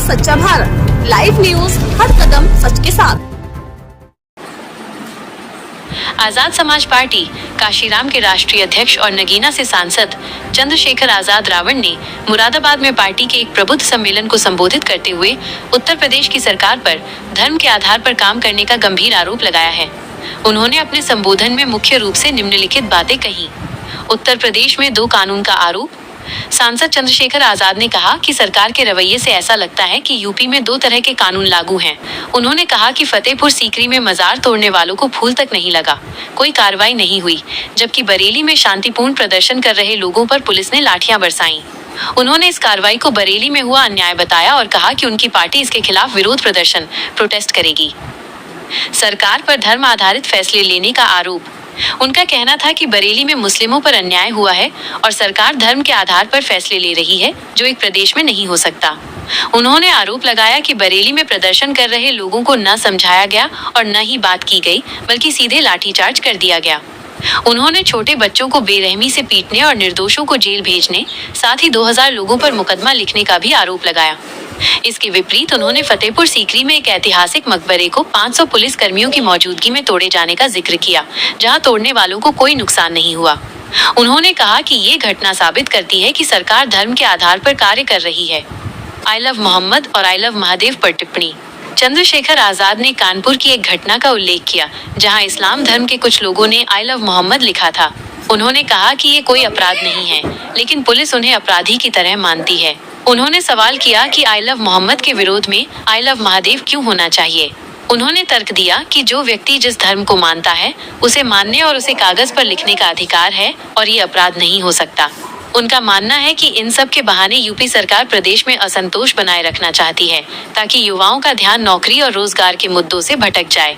सच्चा Bharat. Live news, हर कदम सच के साथ। आजाद समाज पार्टी काशीराम के राष्ट्रीय अध्यक्ष और नगीना से सांसद चंद्रशेखर आजाद रावण ने मुरादाबाद में पार्टी के एक प्रबुद्ध सम्मेलन को संबोधित करते हुए उत्तर प्रदेश की सरकार पर धर्म के आधार पर काम करने का गंभीर आरोप लगाया है। उन्होंने अपने संबोधन में मुख्य रूप से निम्नलिखित बातें कही। उत्तर प्रदेश में 2 कानून का आरोप। सांसद चंद्रशेखर आजाद ने कहा कि सरकार के रवैये से ऐसा लगता है कि यूपी में 2 तरह के कानून लागू हैं। उन्होंने कहा कि फतेहपुर सीकरी में मजार तोड़ने वालों को फूल तक नहीं लगा, कोई कार्रवाई नहीं हुई, जबकि बरेली में शांतिपूर्ण प्रदर्शन कर रहे लोगों पर पुलिस ने लाठियां बरसाईं। उन्होंने इस कार्रवाई को बरेली में हुआ अन्याय बताया और कहा कि उनकी पार्टी इसके खिलाफ विरोध प्रदर्शन प्रोटेस्ट करेगी। सरकार पर धर्म आधारित फैसले लेने का आरोप। उनका कहना था कि बरेली में मुस्लिमों पर अन्याय हुआ है और सरकार धर्म के आधार पर फैसले ले रही है, जो एक प्रदेश में नहीं हो सकता। उन्होंने आरोप लगाया कि बरेली में प्रदर्शन कर रहे लोगों को न समझाया गया और न ही बात की गई, बल्कि सीधे लाठीचार्ज कर दिया गया। उन्होंने छोटे बच्चों को बेरहमी से पीटने और निर्दोषों को जेल भेजने, साथ ही 2000 लोगों पर मुकदमा लिखने का भी आरोप लगाया। इसके विपरीत उन्होंने फतेहपुर सीकरी में एक ऐतिहासिक मकबरे को 500 पुलिस कर्मियों की मौजूदगी में तोड़े जाने का जिक्र किया, जहां तोड़ने वालों को कोई नुकसान नहीं हुआ। उन्होंने कहा कि ये घटना साबित करती है कि सरकार धर्म के आधार पर कार्य कर रही है। आई लव मोहम्मद और आई लव महादेव पर टिप्पणी। चंद्रशेखर आजाद ने कानपुर की एक घटना का उल्लेख किया, जहां इस्लाम धर्म के कुछ लोगों ने आई लव मोहम्मद लिखा था। उन्होंने कहा कि ये कोई अपराध नहीं है, लेकिन पुलिस उन्हें अपराधी की तरह मानती है। उन्होंने सवाल किया कि आई लव मोहम्मद के विरोध में आई लव महादेव क्यों होना चाहिए। उन्होंने तर्क दिया कि जो व्यक्ति जिस धर्म को मानता है, उसे मानने और उसे कागज पर लिखने का अधिकार है और ये अपराध नहीं हो सकता। उनका मानना है कि इन सब के बहाने यूपी सरकार प्रदेश में असंतोष बनाए रखना चाहती है, ताकि युवाओं का ध्यान नौकरी और रोजगार के मुद्दों से भटक जाए।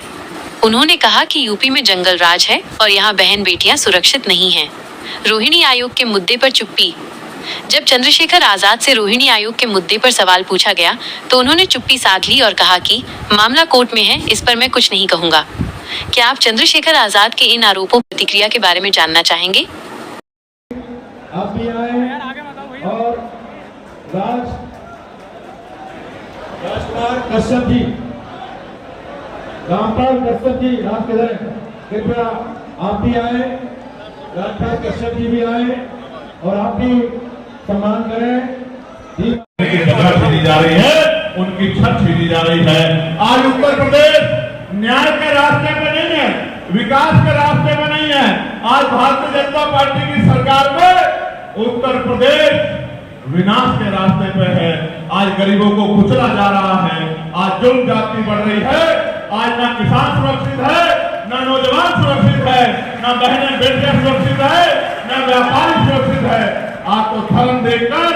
उन्होंने कहा कि यूपी में जंगल राज है और यहाँ बहन बेटियां सुरक्षित नहीं हैं। रोहिणी आयोग के मुद्दे पर चुप्पी। जब चंद्रशेखर आजाद से रोहिणी आयोग के मुद्दे पर सवाल पूछा गया, तो उन्होंने चुप्पी साध ली और कहा कि मामला कोर्ट में है, इस पर मैं कुछ नहीं कहूंगा। क्या आप चंद्रशेखर आजाद के इन आरोपों की प्रतिक्रिया के बारे में जानना चाहेंगे? आप भी आए और राजकुमार कश्यप जी, रामपाल कश्यप जी, राज किधर है? कृपया आप भी आए, राजपाल कश्यप जी भी आए और आप भी सम्मान करें। उनकी जगह छीनी जा रही है, उनकी छत छीनी जा रही है। आज उत्तर प्रदेश न्याय के रास्ते में नहीं है, विकास के रास्ते में नहीं है। आज भारतीय जनता पार्टी की सरकार में उत्तर प्रदेश विनाश के रास्ते पे है। आज गरीबों को कुचला जा रहा है, आज जुल्म जाति बढ़ रही है। आज ना किसान सुरक्षित है, ना नौजवान सुरक्षित है, ना बहनें बेटियां सुरक्षित है, ना व्यापारी सुरक्षित है। आज तो धर्म देखकर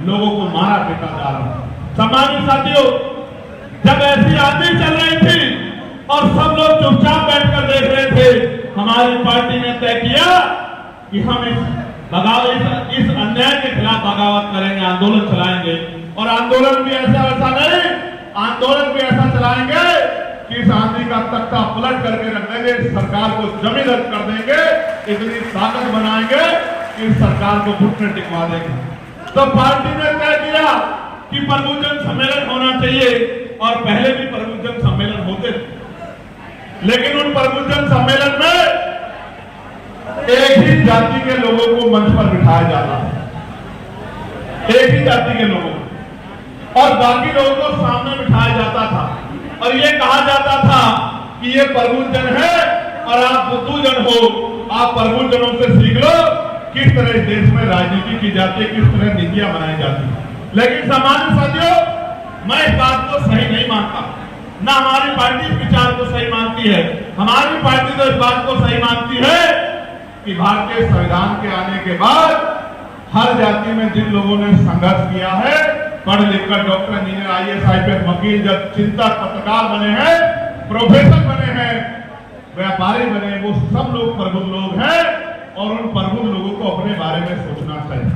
लोगों को मारा पीटा जा रहा है। सम्मानित साथियों, जब ऐसी आंधी चल रही थी और सब लोग चुपचाप बैठकर देख रहे थे, हमारी पार्टी ने तय किया कि हम इस अन्याय के खिलाफ बगावत करेंगे, आंदोलन चलाएंगे। और आंदोलन भी ऐसा नहीं, आंदोलन भी ऐसा चलाएंगे कि इस आंधी का तख्ता पलट करके रख देंगे, सरकार को जमीन रद्द कर देंगे, इतनी ताकत बनाएंगे कि इस सरकार को घुटने टिकवा देंगे। तो पार्टी ने तय किया कि प्रबुद्धजन सम्मेलन होना चाहिए, और पहले भी प्रबुद्धजन सम्मेलन होते थे, लेकिन उन प्रबुद्धजन सम्मेलन में एक ही जाति के लोगों को मंच पर बिठाया जाता है, एक ही जाति के लोगों को, और बाकी लोगों को सामने बिठाया जाता था। और ये कहा जाता था कि ये प्रबुद्धजन है और आप बुद्धूजन हो, आप प्रबुद्धजनों से सीख लो किस तरह इस देश में राजनीति की जाती है, किस तरह नीतियां बनाई जाती है। लेकिन सामान्य साथियों, मैं इस बात को सही नहीं मानता, ना हमारी पार्टी इस विचार को सही मानती है। हमारी पार्टी तो इस बात को सही मानती है कि भारतीय संविधान के आने के बाद हर जाति में जिन लोगों ने संघर्ष किया है, पढ़ लिखकर डॉक्टर, इंजीनियर, IAS, IPS, वकील, जब चिंतक, पत्रकार बने हैं, प्रोफेसर बने हैं, व्यापारी बने, वो सब लोग प्रबुद्ध लोग हैं और उन प्रबुद्ध लोगों को अपने बारे में सोचना चाहिए।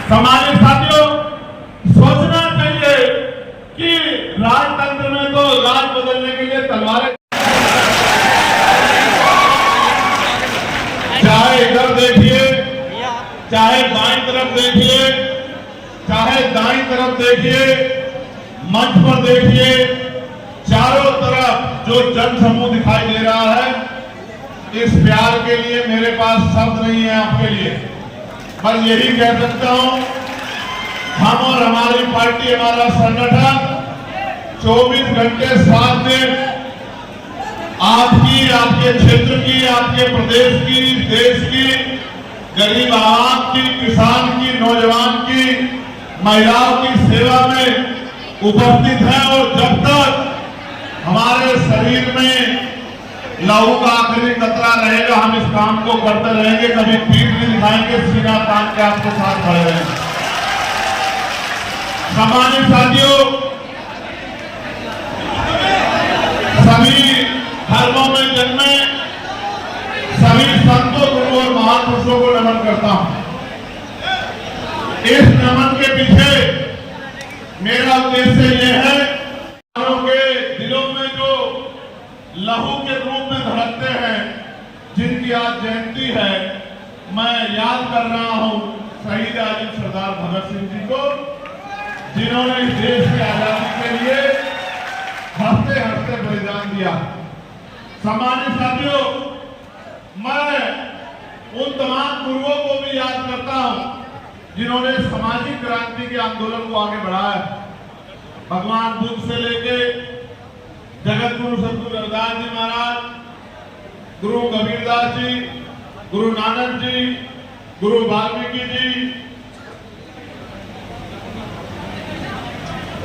सामान्य साथियों, सोचना चाहिए कि राजतंत्र में तो राज बदलने के लिए तलवारें, चाहे इधर देखिए चाहे बाईं तरफ देखिए, चाहे दाईं तरफ देखिए, मंच पर देखिए, चारों तरफ जो जन समूह दिखाई दे रहा है, इस प्यार के लिए मेरे पास शब्द नहीं है आपके लिए। पर यही कह सकता हूं, हम और हमारी पार्टी, हमारा संगठन 24 घंटे 7 दिन आपकी, आपके क्षेत्र की, आपके प्रदेश की, देश की, गरीब आवाम की, किसान की, नौजवान की, महिलाओं की सेवा में उपस्थित है। और जब तक हमारे शरीर में लहू का आखिरी कतरा रहेगा, हम इस काम को करते रहेंगे। कभी पीठ नहीं दिखाएंगे, सीना तान के आपके साथ खड़े रहेंगे। सम्मानित साथियों, सभी धर्मों में जन्मे सभी संतों, गुरुओं और महापुरुषों को नमन करता हूं। इस नमन के पीछे मेरा उद्देश्य यह है, के दिलों में जो लहू के रूप में धड़कते हैं, जिनकी आज जयंती है, मैं याद कर रहा हूं शहीद आजम सरदार भगत सिंह जी को, जिन्होंने इस देश की आजादी के लिए हंसते हंसते बलिदान दिया। सम्मानित साथियों, मैं उन तमाम गुरुओं को भी याद करता हूं जिन्होंने सामाजिक क्रांति के आंदोलन को आगे बढ़ाया। भगवान बुद्ध से लेके जगत गुरु सतगुरु रविदास जी महाराज, गुरु कबीरदास जी, गुरु नानक जी, गुरु वाल्मीकि जी,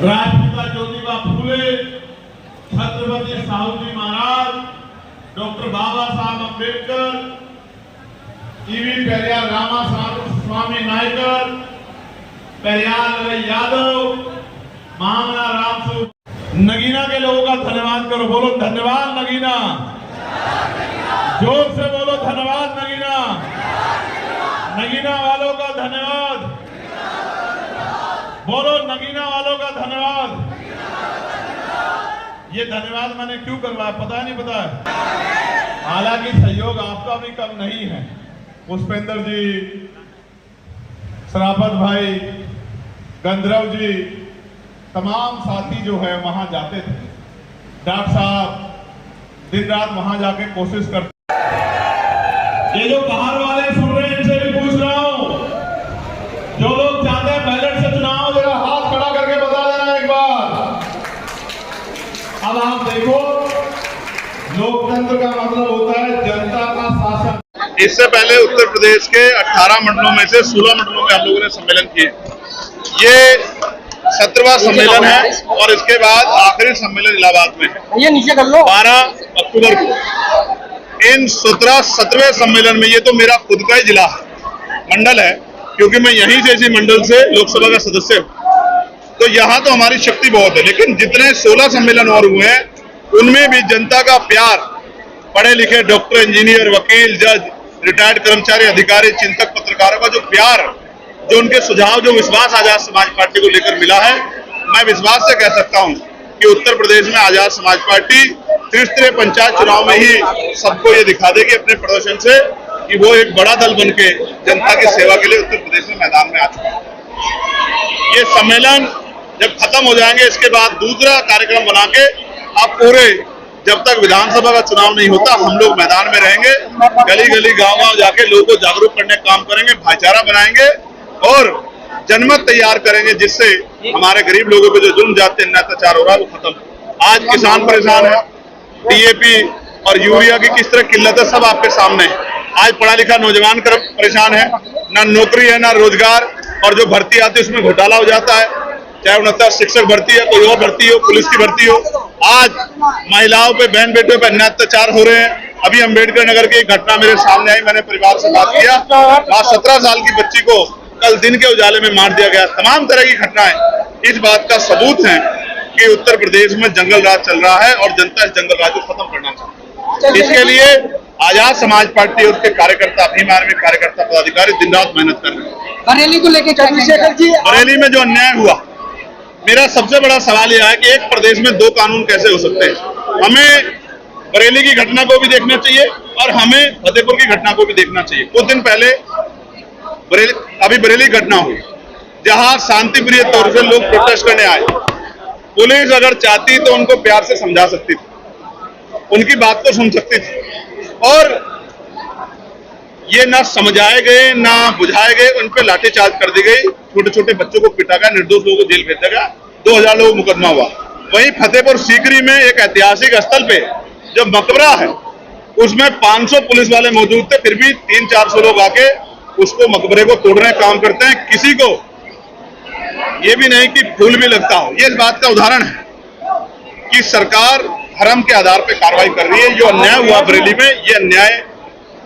राष्ट्रपिता ज्योतिबा फूले, छत्रपति साहू जी महाराज, डॉक्टर बाबा साहब अम्बेडकर, ईवी पेरियार रामा स्वामी नायकर, पेरियार यादव, महामना रामसू। नगीना के लोगों का धन्यवाद करो, बोलो धन्यवाद नगीना, जोर से बोलो धन्यवाद नगीना, नगीना वालों का धन्यवाद, बोलो नगीना वालों का धन्यवाद। ये धन्यवाद मैंने क्यों करवाया पता नहीं, पता है? हालांकि सहयोग आपका भी कम नहीं है। पुष्पेंद्र जी, सराफत भाई, गंधर्व जी, तमाम साथी जो है वहां जाते थे। डॉक्टर साहब दिन रात वहां जाके कोशिश करते। ये जो बाहर वाले सुन रहे हैं, इनसे भी पूछ रहा हूं, जो लोग चाहते हैं बैलेट से चुनाव, जरा हाथ खड़ा करके बता देना एक बार। अब आप देखो, लोकतंत्र का मतलब होता है जनता का शासन। इससे पहले उत्तर प्रदेश के 18 मंडलों में से 16 मंडलों में हम लोगों ने सम्मेलन किए। ये 17वां सम्मेलन है और इसके बाद आखिरी सम्मेलन इलाहाबाद में है, ये नीचे कर लो, 12 अक्टूबर को। इन 17वें सम्मेलन में, ये तो मेरा खुद का ही जिला मंडल है, क्योंकि मैं यहीं से इसी मंडल से लोकसभा का सदस्य हूँ, तो यहाँ तो हमारी शक्ति बहुत है। लेकिन जितने 16 सम्मेलन और हुए हैं, उनमें भी जनता का प्यार, पढ़े लिखे डॉक्टर, इंजीनियर, वकील, जज, रिटायर्ड कर्मचारी, अधिकारी, चिंतक, पत्रकारों का जो प्यार, जो उनके सुझाव, जो विश्वास आजाद समाज पार्टी को लेकर मिला है, मैं विश्वास से कह सकता हूं कि उत्तर प्रदेश में आजाद समाज पार्टी त्रिस्तरीय पंचायत चुनाव में ही सबको ये दिखा देगी अपने प्रदर्शन से कि वो एक बड़ा दल बनके जनता की सेवा के लिए उत्तर प्रदेश में मैदान में आ चुका है। ये सम्मेलन जब खत्म हो जाएंगे, इसके बाद दूसरा कार्यक्रम बना के आप पूरे, जब तक विधानसभा का चुनाव नहीं होता, हम लोग मैदान में रहेंगे, गली गली, गांव गांव जाके लोगों को जागरूक करने का काम करेंगे, भाईचारा बनाएंगे और जनमत तैयार करेंगे, जिससे हमारे गरीब लोगों पे जो जुल्म जाते हैं, अत्याचार हो रहा है, वो खत्म। आज किसान परेशान है, डीएपी और यूरिया की किस तरह किल्लत है, सब आपके सामने है। आज पढ़ा लिखा नौजवान परेशान है, ना नौकरी है, ना रोजगार, और जो भर्ती आती है उसमें घोटाला हो जाता है, चाहे 69 शिक्षक भर्ती है, कोई और भर्ती हो, पुलिस की भर्ती हो। आज महिलाओं पे, बहन बेटों पे अन्याय अत्याचार हो रहे हैं। अभी अम्बेडकर नगर की एक घटना मेरे सामने आई, मैंने परिवार से बात किया, वहां 17 साल की बच्ची को कल दिन के उजाले में मार दिया गया। तमाम तरह की घटनाएं इस बात का सबूत है कि उत्तर प्रदेश में जंगल राज चल रहा है और जनता इस जंगल राज को खत्म करना चाहती है। इसके लिए आजाद समाज पार्टी और उसके कार्यकर्ता, भीम आर्मी कार्यकर्ता, पदाधिकारी दिन रात मेहनत कर रहे हैं। बरेली को लेकर चंद्रशेखर जी, बरेली में जो अन्याय हुआ, मेरा सबसे बड़ा सवाल यह है कि एक प्रदेश में 2 कानून कैसे हो सकते हैं। हमें बरेली की घटना को भी देखना चाहिए और हमें फतेहपुर की घटना को भी देखना चाहिए। कुछ दिन पहले अभी बरेली घटना हुई, जहां शांतिप्रिय तौर से लोग प्रोटेस्ट करने आए। पुलिस अगर चाहती तो उनको प्यार से समझा सकती थी, उनकी बात को सुन सकती थी, और ये ना समझाए गए ना बुझाए गए, उन पे लाठीचार्ज कर दी गई, छोटे छोटे बच्चों को पीटा गया, निर्दोष लोगों को जेल भेजा गया, 2000 लोगों को मुकदमा हुआ। वहीं फतेहपुर सीकरी में एक ऐतिहासिक स्थल पे जो मकबरा है उसमें 500 पुलिस वाले मौजूद थे, फिर भी 300-400 लोग आके उसको मकबरे को तोड़ने का काम करते हैं। किसी को ये भी नहीं कि फूल भी लगता हो। ये इस बात का उदाहरण है कि सरकार धर्म के आधार पर कार्रवाई कर रही है। जो अन्याय हुआ बरेली में, ये अन्याय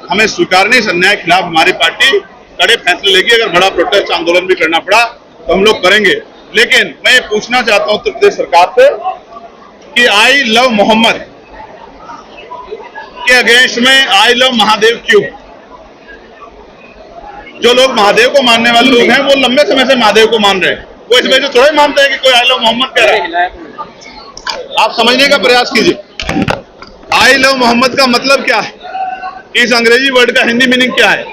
हमें स्वीकार नहीं। इस अन्याय के खिलाफ हमारी पार्टी कड़े फैसले लेगी। अगर बड़ा प्रोटेस्ट आंदोलन भी करना पड़ा तो हम लोग करेंगे। लेकिन मैं ये पूछना चाहता हूं उत्तर प्रदेश सरकार से कि आई लव मोहम्मद के अगेंस्ट में आई लव महादेव क्यों? जो लोग महादेव को मानने वाले लोग हैं वो लंबे समय से महादेव को मान रहे हैं, वो इस वजह से थोड़ा ही मानते हैं कि कोई आई लव मोहम्मद कह रहा है। आप समझने का प्रयास कीजिए। आई लव मोहम्मद का मतलब क्या है? इस अंग्रेजी वर्ड का हिंदी मीनिंग क्या है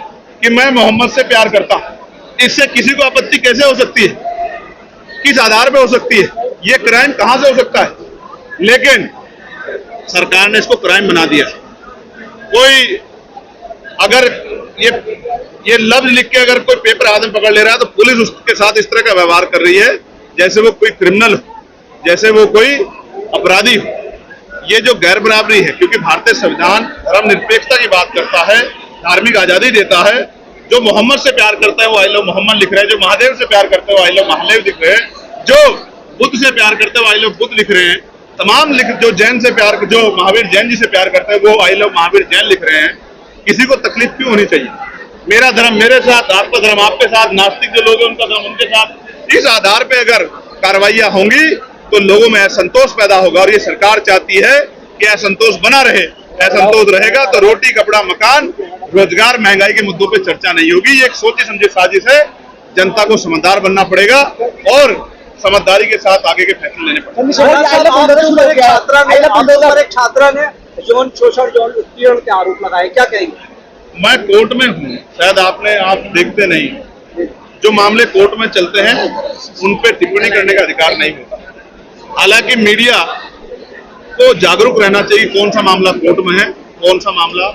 कि मैं मोहम्मद से प्यार करता हूं। इससे किसी को आपत्ति कैसे हो सकती है? किस आधार पे हो सकती है? ये क्राइम कहां से हो सकता है? लेकिन सरकार ने इसको क्राइम बना दिया। कोई अगर ये लफ्ज लिख के अगर कोई पेपर आदमी पकड़ ले रहा है तो पुलिस उसके साथ इस तरह का व्यवहार कर रही है जैसे वो कोई क्रिमिनल हो, जैसे वो कोई अपराधी हो। ये जो गैर बराबरी है, क्योंकि भारतीय संविधान धर्मनिरपेक्षता की बात करता है, धार्मिक आजादी देता है। जो मोहम्मद से प्यार करता है वो आई लव मोहम्मद लिख रहे हैं, जो महादेव से प्यार करते हैं वो आई लव महादेव लिख रहे हैं, जो बुद्ध से प्यार करते हैं वो आई लव बुद्ध लिख रहे हैं, तमाम जो जैन से प्यार, जो महावीर जैन जी से प्यार करते हैं वो आई लव महावीर जैन लिख रहे हैं। किसी को तकलीफ क्यों होनी चाहिए? मेरा धर्म मेरे साथ, आपका धर्म आपके साथ, नास्तिक जो लोग हैं उनका धर्म उनके साथ। इस आधार पर अगर कार्रवाइयां होंगी तो लोगों में असंतोष पैदा होगा, और ये सरकार चाहती है कि असंतोष बना रहे। असंतोष रहेगा तो रोटी कपड़ा मकान रोजगार महंगाई के मुद्दों पे चर्चा नहीं होगी। ये एक सोची समझी साजिश है। जनता को समझदार बनना पड़ेगा और समझदारी के साथ आगे के फैसले लेने पड़ेंगे। एक छात्रा ने यौन शोषण यौन उत्पीड़न के आरोप लगाए, क्या कहेंगे? मैं कोर्ट में हूँ, शायद आप देखते नहीं, जो मामले कोर्ट में चलते हैं उन पे टिप्पणी करने का अधिकार नहीं होता। हालांकि मीडिया को जागरूक रहना चाहिए कौन सा मामला कोर्ट में है, कौन सा मामला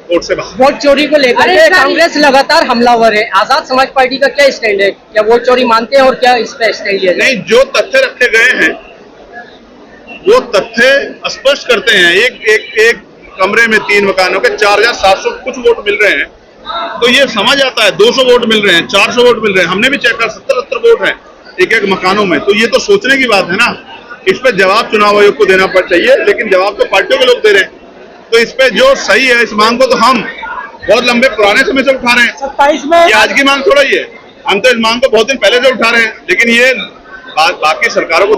कोर्ट से बाहर। वोट चोरी को लेकर के कांग्रेस लगातार हमलावर है, आजाद समाज पार्टी का क्या स्टैंड है? क्या वोट चोरी मानते हैं और क्या इस पर स्टैंड लिया? नहीं, जो तथ्य रखे गए हैं वो तथ्य स्पष्ट करते हैं। एक कमरे में 3 मकानों के 4700 कुछ वोट मिल रहे हैं, तो ये समझ आता है 200 वोट मिल रहे हैं, 400 वोट मिल रहे हैं। हमने भी चेक कर 70 वोट हैं एक मकानों में, तो ये तो सोचने की बात है ना। इस पे जवाब चुनाव आयोग को देना पड़ चाहिए, लेकिन जवाब तो पार्टियों के लोग दे रहे हैं। तो इस पे जो सही है, इस मांग को तो हम बहुत लंबे पुराने समय से उठा रहे हैं। 27 में ये आज की मांग थोड़ा ही है, हम तो इस मांग को बहुत दिन पहले से उठा रहे हैं, लेकिन ये बाकी सरकारों को